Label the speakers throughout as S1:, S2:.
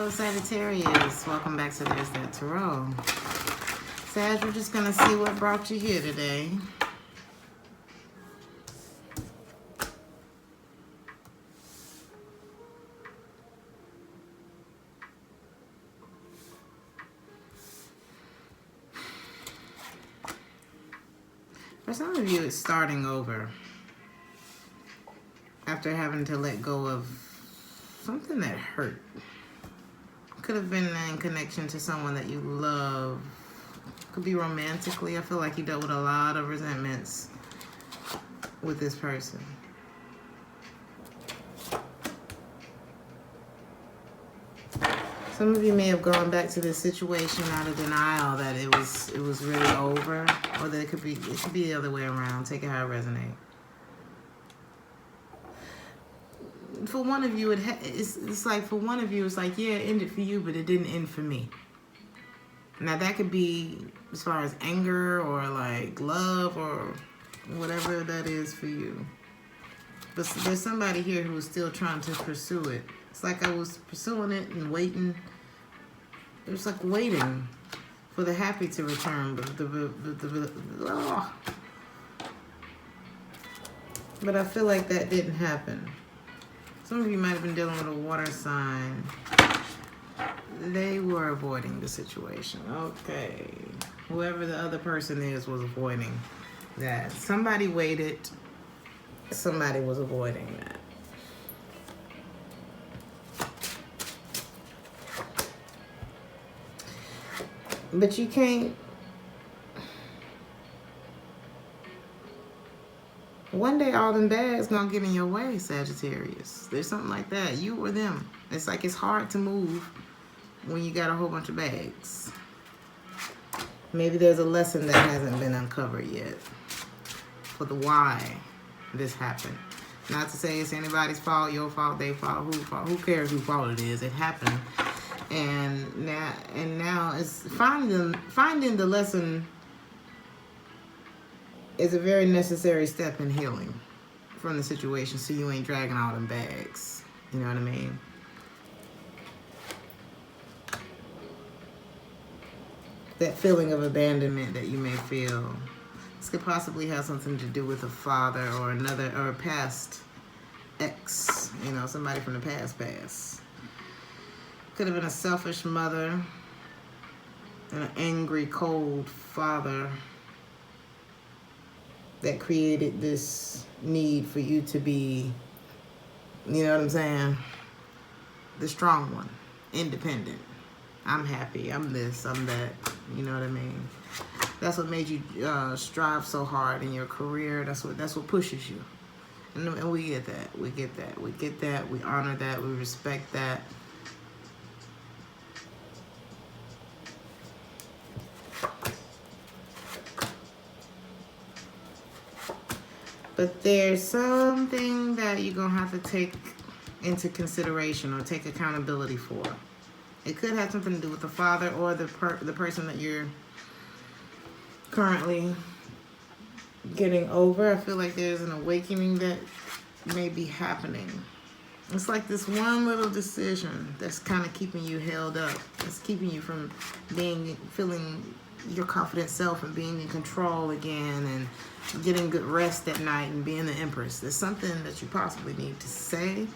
S1: Hello, Sagittarius. Welcome back to Theresthattarot. Sag, we're just going to see what brought you here today. For some of you, it's starting over. After having to let go of something that hurt. Could have been in connection to someone that you love. Could be romantically. I feel like you dealt with a lot of resentments with this person. Some of you may have gone back to this situation out of denial that it was really over, or that it could be the other way around. Take it how it resonates. For one of you, it's like for one of you, it's like, yeah, it ended for you, but it didn't end for me. Now, that could be as far as anger or like love or whatever that is for you. But there's somebody here who is still trying to pursue it. It's like I was pursuing it and waiting. It was like waiting for the happy to return. But I feel like that didn't happen. Some of you might have been dealing with a water sign. They were avoiding the situation. Okay. Whoever the other person is was avoiding that. Somebody waited. Somebody was avoiding that. But you can't. One day all them bags gonna get in your way, Sagittarius. There's something like that. You or them. It's like it's hard to move when you got a whole bunch of bags. Maybe there's a lesson that hasn't been uncovered yet for the why this happened. Not to say it's anybody's fault, your fault, their fault, who cares whose fault it is. It happened. And now it's finding the lesson is a very necessary step in healing from the situation, so you ain't dragging all them bags. You know what I mean? That feeling of abandonment that you may feel. This could possibly have something to do with a father or a past ex. You know, somebody from the past. Could have been a selfish mother and an angry, cold father that created this need for you to be, you know what I'm saying, the strong one, independent. I'm happy, I'm this, I'm that, you know what I mean? That's what made you strive so hard in your career. That's what pushes you. And we get that, we get that, we honor that, we respect that. But there's something that you're going to have to take into consideration or take accountability for. It could have something to do with the father or the person that you're currently getting over. I feel like there's an awakening that may be happening. It's like this one little decision that's kind of keeping you held up. It's keeping you from feeling your confident self and being in control again and getting good rest at night and being the empress. There's something that you possibly need to say.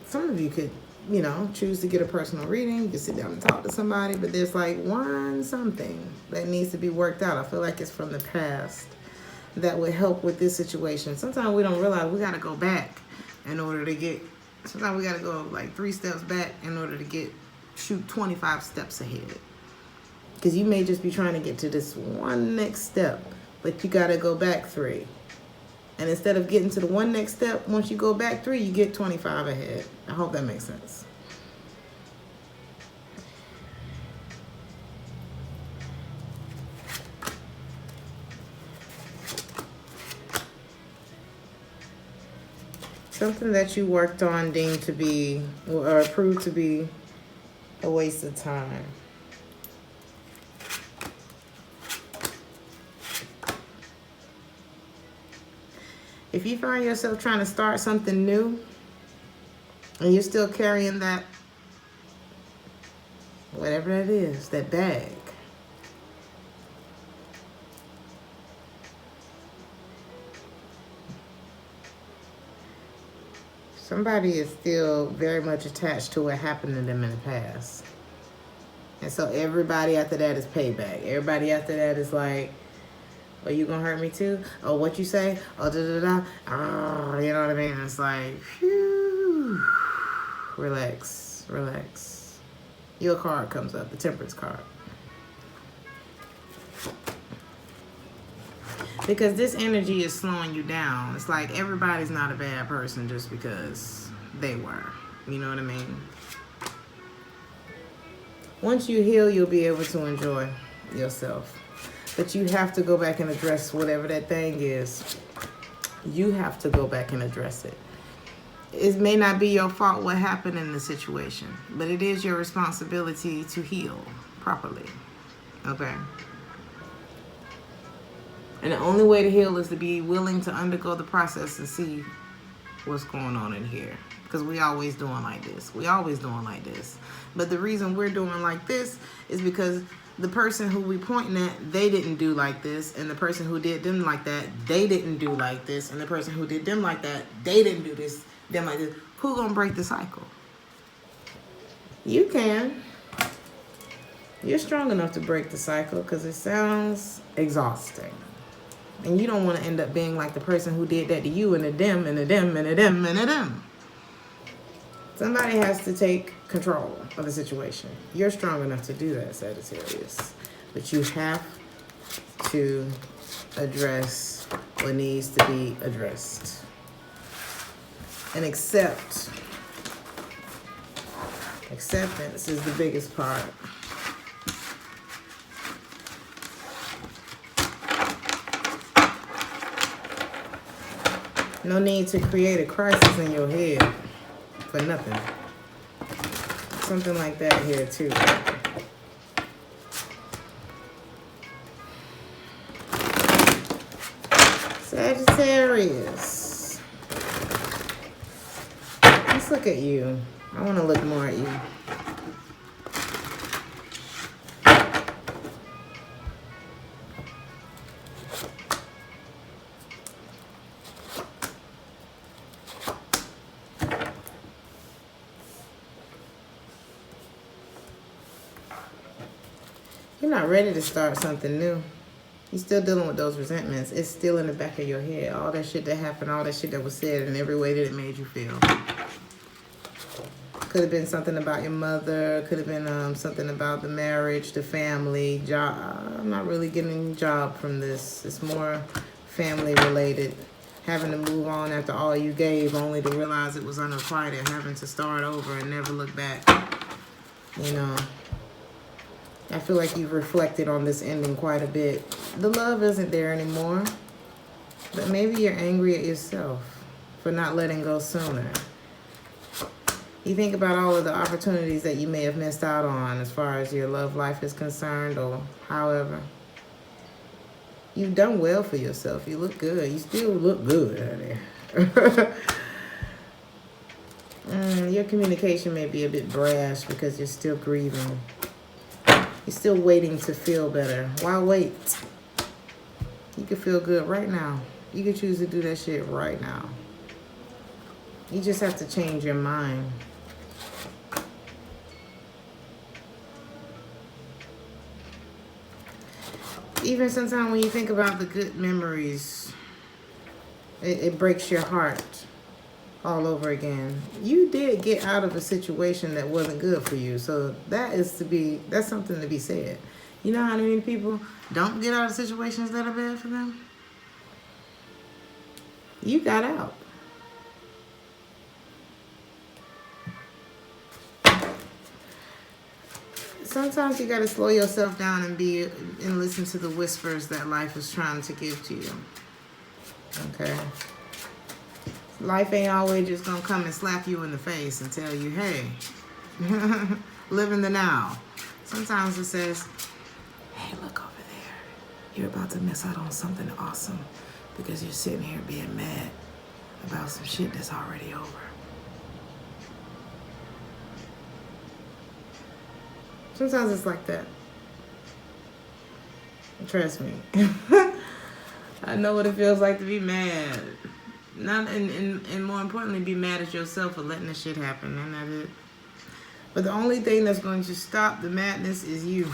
S1: Some of you could, you know, choose to get a personal reading. You can sit down and talk to somebody, but there's like something that needs to be worked out. I feel like it's from the past that would help with this situation. Sometimes we don't realize we got to go back in order to get, sometimes we got to go like 3 steps back in order to shoot 25 steps ahead. Because you may just be trying to get to this one next step, but you got to go back 3. And instead of getting to the one next step, once you go back 3, you get 25 ahead. I hope that makes sense. Something that you worked on deemed to be, or proved to be, a waste of time. If you find yourself trying to start something new and you're still carrying that Whatever that is, that bag. Somebody is still very much attached to what happened to them in the past. And so everybody after that is payback. Everybody after that is like, oh, you gonna hurt me too? Oh, what you say? Oh, da-da-da. Oh, you know what I mean? It's like, whew. Relax, relax. Your card comes up, the Temperance card. Because this energy is slowing you down. It's like everybody's not a bad person just because they were. You know what I mean? Once you heal, you'll be able to enjoy yourself. But you have to go back and address whatever that thing is. You have to go back and address it. It may not be your fault what happened in the situation, but it is your responsibility to heal properly. Okay? And the only way to heal is to be willing to undergo the process and see what's going on in here. Because we always doing like this. We always doing like this. But the reason we're doing like this is because the person who we pointing at, they didn't do like this. And the person who did them like that, they didn't do like this. And the person who did them like that, they didn't do this, them like this. Who gonna break the cycle? You can. You're strong enough to break the cycle because it sounds exhausting. And you don't want to end up being like the person who did that to you and the them and the them and the them and the them. Somebody has to take control of the situation. You're strong enough to do that, Sagittarius. But you have to address what needs to be addressed. And accept. Acceptance is the biggest part. No need to create a crisis in your head for nothing. Something like that here too. Sagittarius. Let's look at you. I want to look more at you. You're not ready to start something new. You're still dealing with those resentments. It's still in the back of your head. All that shit that happened, all that shit that was said in every way that it made you feel. Could have been something about your mother. Could have been something about the marriage, the family, job. I'm not really getting a job from this. It's more family related. Having to move on after all you gave only to realize it was unrequited. Having to start over and never look back. You know. I feel like you've reflected on this ending quite a bit. The love isn't there anymore. But maybe you're angry at yourself for not letting go sooner. You think about all of the opportunities that you may have missed out on as far as your love life is concerned or however. You've done well for yourself. You look good. You still look good, honey. Your communication may be a bit brash because you're still grieving. You're still waiting to feel better. Why wait? You can feel good right now. You can choose to do that shit right now. You just have to change your mind. Even sometimes when you think about the good memories, it breaks your heart all over again. You did get out of a situation that wasn't good for you. So that's something to be said. You know how many people don't get out of situations that are bad for them? You got out. Sometimes you got to slow yourself down and listen to the whispers that life is trying to give to you. Okay? Life ain't always just going to come and slap you in the face and tell you, hey, live in the now. Sometimes it says, hey, look over there. You're about to miss out on something awesome because you're sitting here being mad about some shit that's already over. Sometimes it's like that. Trust me. I know what it feels like to be mad. And more importantly, be mad at yourself for letting this shit happen. And that's it. But the only thing that's going to stop the madness is you.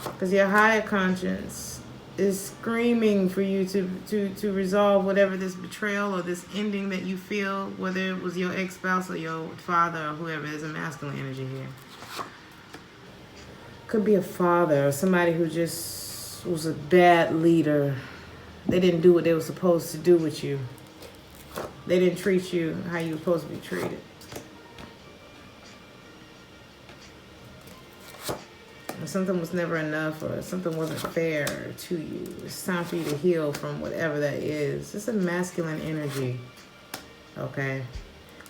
S1: Because your higher conscience is screaming for you to resolve whatever this betrayal or this ending that you feel, whether it was your ex-spouse or your father or whoever. There's a masculine energy here. Could be a father or somebody who just was a bad leader. They didn't do what they were supposed to do with you. They didn't treat you how you were supposed to be treated. Or something was never enough, or something wasn't fair to you. It's time for you to heal from whatever that is. It's a masculine energy, okay?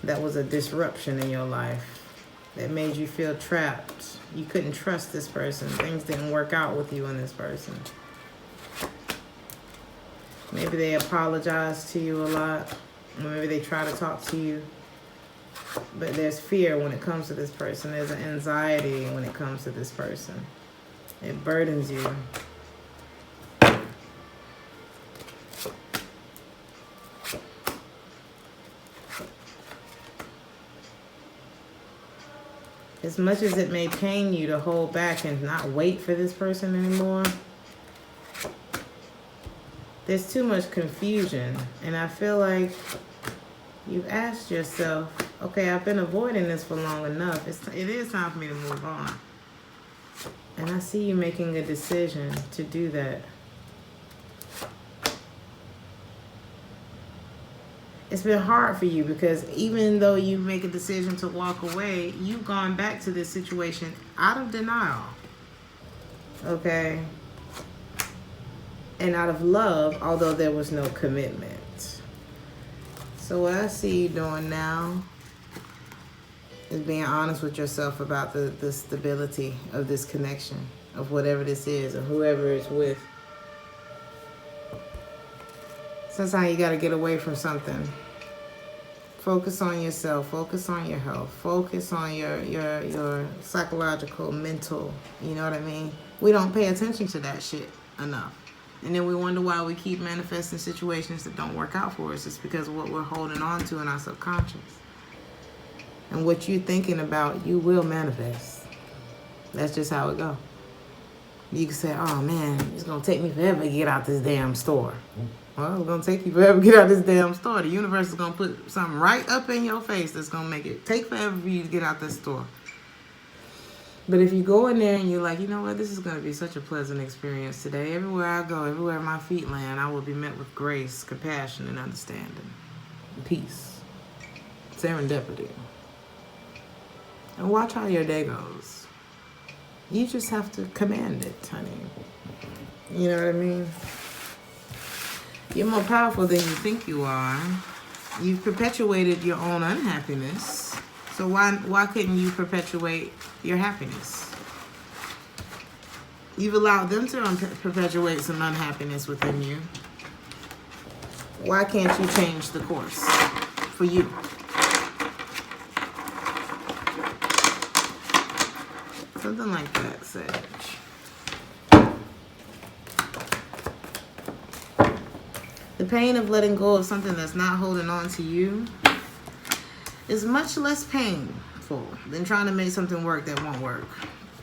S1: That was a disruption in your life that made you feel trapped. You couldn't trust this person. Things didn't work out with you and this person. Maybe they apologize to you a lot. Or maybe they try to talk to you. But there's fear when it comes to this person. There's an anxiety when it comes to this person. It burdens you. As much as it may pain you to hold back and not wait for this person anymore, there's too much confusion. And I feel like you've asked yourself, okay, I've been avoiding this for long enough. It is time for me to move on. And I see you making a decision to do that. It's been hard for you because even though you make a decision to walk away, you've gone back to this situation out of denial. Okay? And out of love, although there was no commitment. So what I see you doing now is being honest with yourself about the stability of this connection, of whatever this is, or whoever it's with. Sometimes you got to get away from something. Focus on yourself. Focus on your health. Focus on your psychological, mental, you know what I mean? We don't pay attention to that shit enough. And then we wonder why we keep manifesting situations that don't work out for us. It's because of what we're holding on to in our subconscious. And what you're thinking about, you will manifest. That's just how it goes. You can say, oh man, it's going to take me forever to get out this damn store. Well, it's going to take you forever to get out this damn store. The universe is going to put something right up in your face that's going to make it take forever for you to get out this store. But if you go in there and you're like, you know what, this is going to be such a pleasant experience today. Everywhere I go, everywhere my feet land, I will be met with grace, compassion, and understanding. Peace. Serendipity. And watch how your day goes. You just have to command it, honey. You know what I mean? You're more powerful than you think you are. You've perpetuated your own unhappiness. So why couldn't you perpetuate your happiness? You've allowed them to perpetuate some unhappiness within you. Why can't you change the course for you? Something like that, Sag. The pain of letting go of something that's not holding on to you is much less painful than trying to make something work that won't work.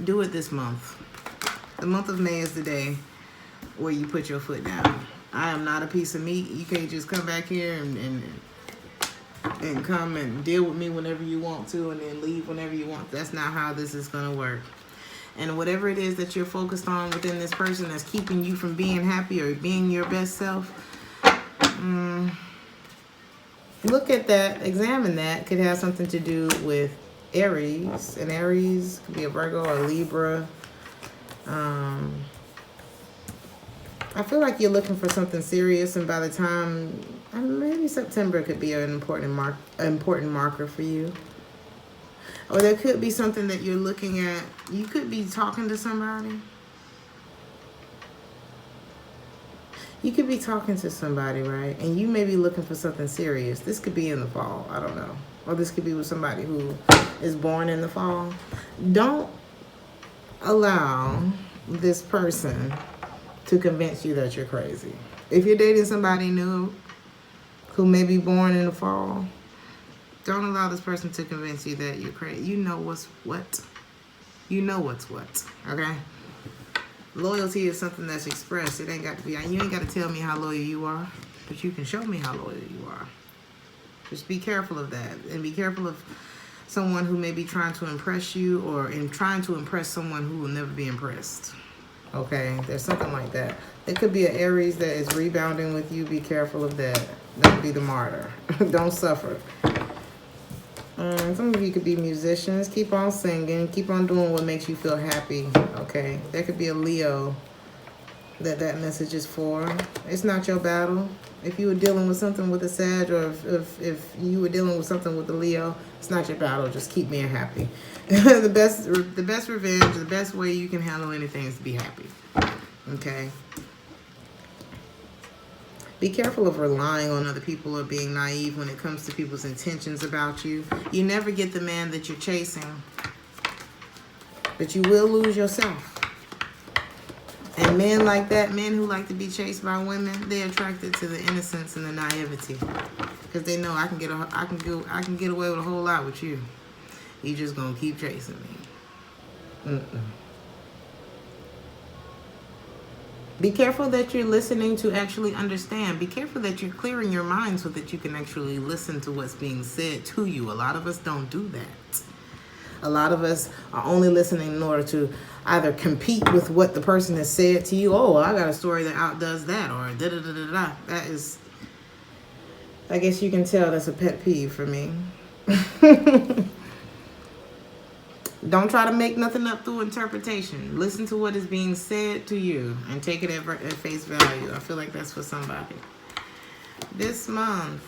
S1: Do it this month. The month of May is the day where you put your foot down. I am not a piece of meat. You can't just come back here and come and deal with me whenever you want to and then leave whenever you want. That's not how this is going to work. And whatever it is that you're focused on within this person that's keeping you from being happy or being your best self, look at that, examine that. Could have something to do with Aries. And Aries could be a Virgo or Libra. I feel like you're looking for something serious, and by the time, maybe September could be an important marker for you. Or there could be something that you're looking at. You could be talking to somebody. You could be talking to somebody, right? And you may be looking for something serious. This could be in the fall. I don't know. or this could be with somebody who is born in the fall. Don't allow this person to convince you that you're crazy. If you're dating somebody new who may be born in the fall, don't allow this person to convince you that you're crazy. You know what's what. You know what's what, okay? Loyalty is something that's expressed. It ain't got to be, you ain't got to tell me how loyal you are, but you can show me how loyal you are. Just be careful of that, and be careful of someone who may be trying to impress you, or in trying to impress someone who will never be impressed. Okay, there's something like that. It could be an Aries that is rebounding with you. Be careful of that. Don't be the martyr. Don't suffer. Some of you could be musicians. Keep on singing. Keep on doing what makes you feel happy. Okay, there could be a Leo that message is for. It's not your battle. If you were dealing with something with a Sag, or if you were dealing with something with a Leo, it's not your battle. Just keep being happy. the best revenge, the best way you can handle anything is to be happy. Okay. Be careful of relying on other people or being naive when it comes to people's intentions about you. You never get the man that you're chasing, but you will lose yourself. And men like that, men who like to be chased by women, they're attracted to the innocence and the naivety, because they know I can get away with a whole lot with you. You just gonna keep chasing me. Be careful that you're listening to actually understand. Be careful that you're clearing your mind so that you can actually listen to what's being said to you. A lot of us don't do that. A lot of us are only listening in order to either compete with what the person has said to you. Oh, I got a story that outdoes that, or da-da-da-da-da. That is, I guess you can tell that's a pet peeve for me. Don't try to make nothing up through interpretation. Listen to what is being said to you and take it at face value. I feel like that's for somebody. This month,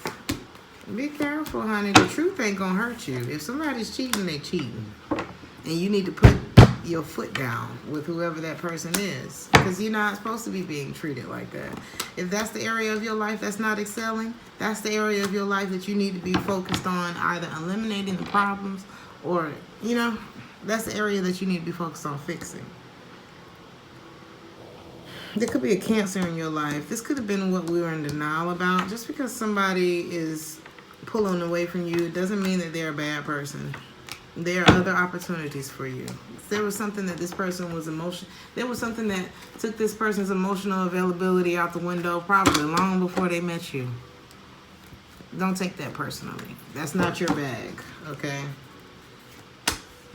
S1: be careful, honey. The truth ain't gonna hurt you. If somebody's cheating, they cheating. And you need to put your foot down with whoever that person is, because you're not supposed to be being treated like that. If that's the area of your life that's not excelling, that's the area of your life that you need to be focused on, either eliminating the problems or, that's the area that you need to be focused on fixing. There could be a Cancer in your life. This could have been what we were in denial about. Just because somebody is pulling away from you doesn't mean that they're a bad person. There are other opportunities for you. There was something that this person was there was something that took this person's emotional availability out the window probably long before they met you. Don't take that personally. That's not your bag, okay?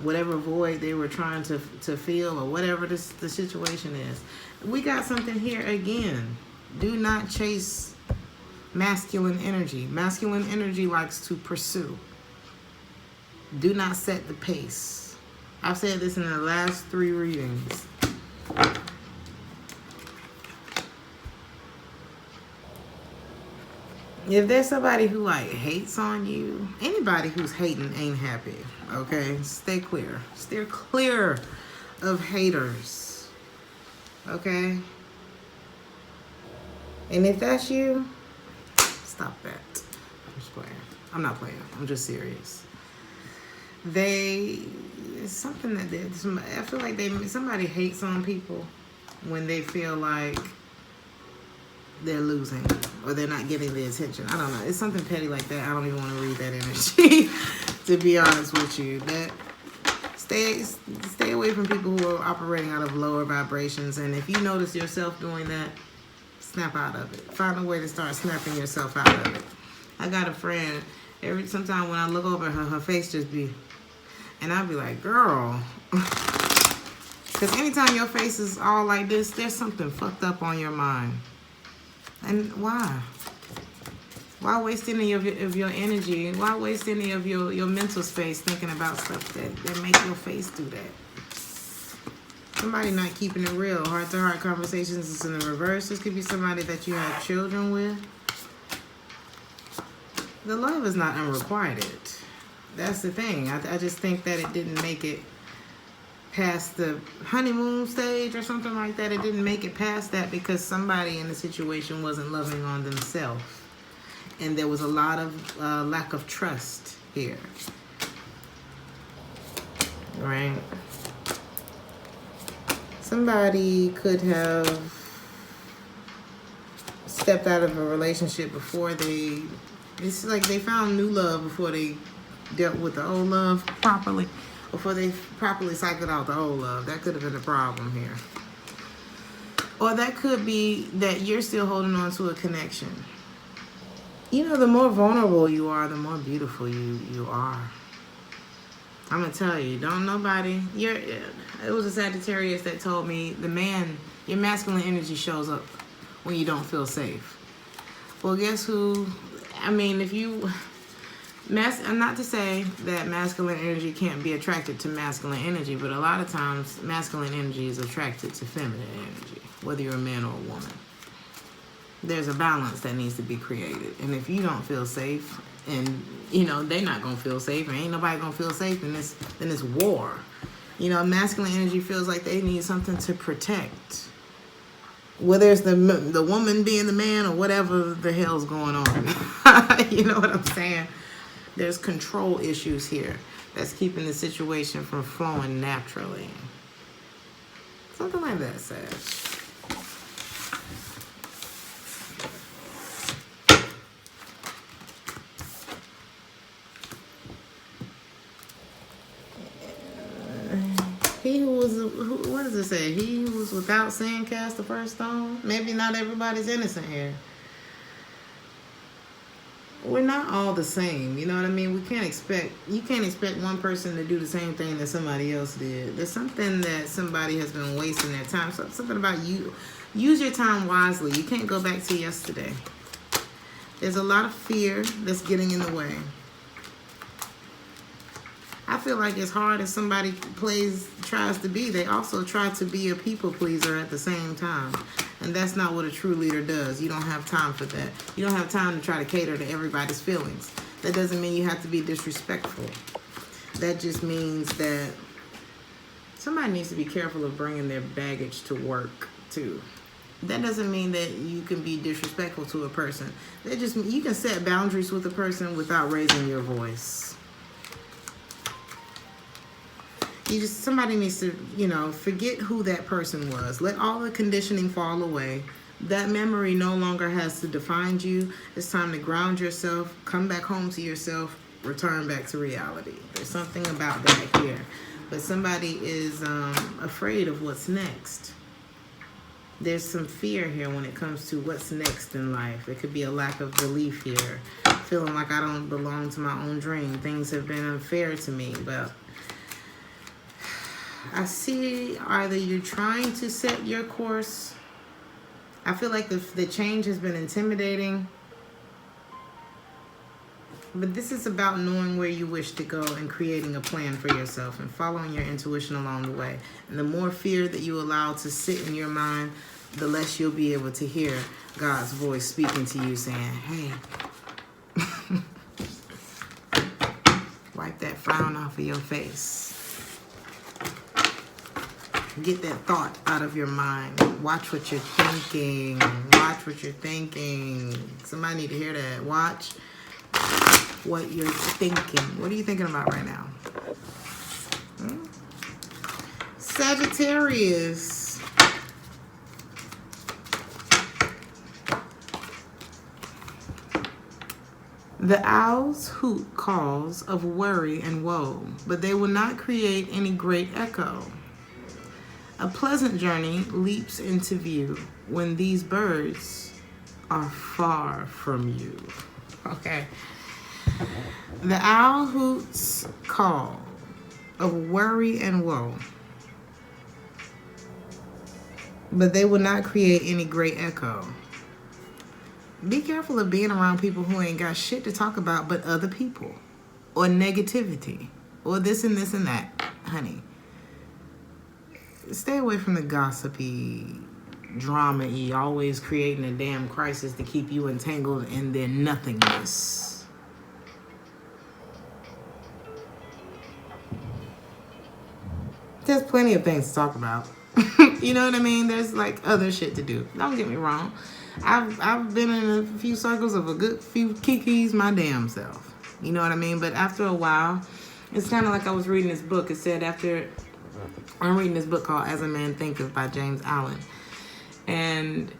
S1: Whatever void they were trying to fill, or whatever the situation is. We got something here again. Do not chase masculine energy. Masculine energy likes to pursue. Do not set the pace. I've said this in the last 3 readings. If there's somebody who hates on you, anybody who's hating ain't happy, okay? Stay clear. Stay clear of haters, okay? And if that's you, stop that. I'm just playing. I'm not playing. I'm just serious. It's something that I feel like somebody hates on people when they feel like they're losing or they're not getting the attention. I don't know. It's something petty like that. I don't even want to read that energy, to be honest with you. That stay away from people who are operating out of lower vibrations. And if you notice yourself doing that, snap out of it. Find a way to start snapping yourself out of it. I got a friend. Sometime when I look over at her face just be, and I'll be like, girl. Because anytime your face is all like this, there's something fucked up on your mind. And why? Why waste any of your energy? Why waste any of your mental space thinking about stuff that make your face do that? Somebody not keeping it real. Heart-to-heart conversations is in the reverse. This could be somebody that you have children with. The love is not unrequited. That's the thing. I just think that it didn't make it past the honeymoon stage or something like that. It didn't make it past that because somebody in the situation wasn't loving on themselves. And there was a lot of lack of trust here. Right? Somebody could have stepped out of a relationship before it's like they found new love before they dealt with the old love properly, before they properly cycled out the old love. That could have been a problem here. Or that could be that you're still holding on to a connection. You know, the more vulnerable you are, the more beautiful you are. I'm going to tell you, don't nobody... It was a Sagittarius that told me, your masculine energy shows up when you don't feel safe. Well, guess who? I mean, if you... not to say that masculine energy can't be attracted to masculine energy, but a lot of times masculine energy is attracted to feminine energy, whether you're a man or a woman. There's a balance that needs to be created. And if you don't feel safe, and, you know, they're not going to feel safe, and ain't nobody going to feel safe, then it's war. You know, masculine energy feels like they need something to protect. Whether it's the woman being the man or whatever the hell's going on. You know what I'm saying? There's control issues here that's keeping the situation from flowing naturally. Something like that, Sag. What does it say? He who was without sin cast the first stone. Maybe not everybody's innocent here. We're not all the same, you know what I mean? You can't expect one person to do the same thing that somebody else did. There's something that somebody has been wasting their time. Something about you. Use your time wisely. You can't go back to yesterday. There's a lot of fear that's getting in the way. I feel like as hard as somebody tries to be, they also try to be a people pleaser at the same time. And that's not what a true leader does. You don't have time for that. You don't have time to try to cater to everybody's feelings. That doesn't mean you have to be disrespectful. That just means that somebody needs to be careful of bringing their baggage to work too. That doesn't mean that you can be disrespectful to a person. That just means you can set boundaries with a person without raising your voice. Somebody needs to, forget who that person was. Let all the conditioning fall away. That memory no longer has to define you. It's time to ground yourself, come back home to yourself, return back to reality. There's something about that here. But somebody is afraid of what's next. There's some fear here when it comes to what's next in life. It could be a lack of belief here. Feeling like I don't belong to my own dream. Things have been unfair to me, but I see either you're trying to set your course. I feel like the change has been intimidating. But this is about knowing where you wish to go and creating a plan for yourself and following your intuition along the way. And the more fear that you allow to sit in your mind, the less you'll be able to hear God's voice speaking to you saying, hey, wipe that frown off of your face. Get that thought out of your mind. Watch what you're thinking. Watch what you're thinking. Somebody need to hear that. Watch what you're thinking. What are you thinking about right now? Sagittarius. The owls hoot calls of worry and woe, but they will not create any great echo. A pleasant journey leaps into view when these birds are far from you. Okay. The owl hoots call of worry and woe, but they will not create any great echo. Be careful of being around people who ain't got shit to talk about but other people, or negativity, or this and this and that, honey. Stay away from the gossipy, drama-y, always creating a damn crisis to keep you entangled in their nothingness. There's plenty of things to talk about. You know what I mean? There's like other shit to do. Don't get me wrong. I've been in a few circles of a good few kikis my damn self. You know what I mean? But after a while, it's kind of like I was reading this book. It said I'm reading this book called As a Man Thinketh by James Allen. And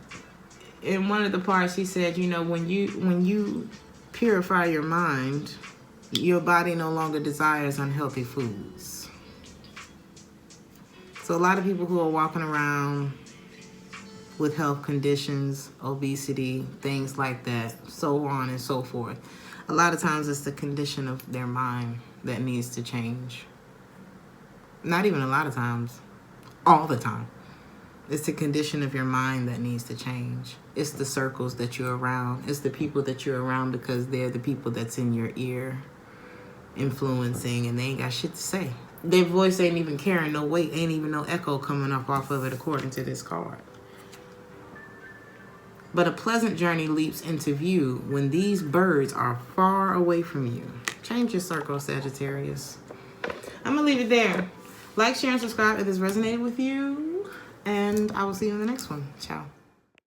S1: in one of the parts, he said, you know, when you purify your mind, your body no longer desires unhealthy foods. So a lot of people who are walking around with health conditions, obesity, things like that, so on and so forth, a lot of times it's the condition of their mind that needs to change. Not even a lot of times, all the time. It's the condition of your mind that needs to change. It's the circles that you're around. It's the people that you're around because they're the people that's in your ear influencing, and they ain't got shit to say. Their voice ain't even carrying no weight, ain't even no echo coming up off of it according to this card. But a pleasant journey leaps into view when these birds are far away from you. Change your circle, Sagittarius. I'm going to leave it there. Like, share, and subscribe if this resonated with you. And I will see you in the next one. Ciao.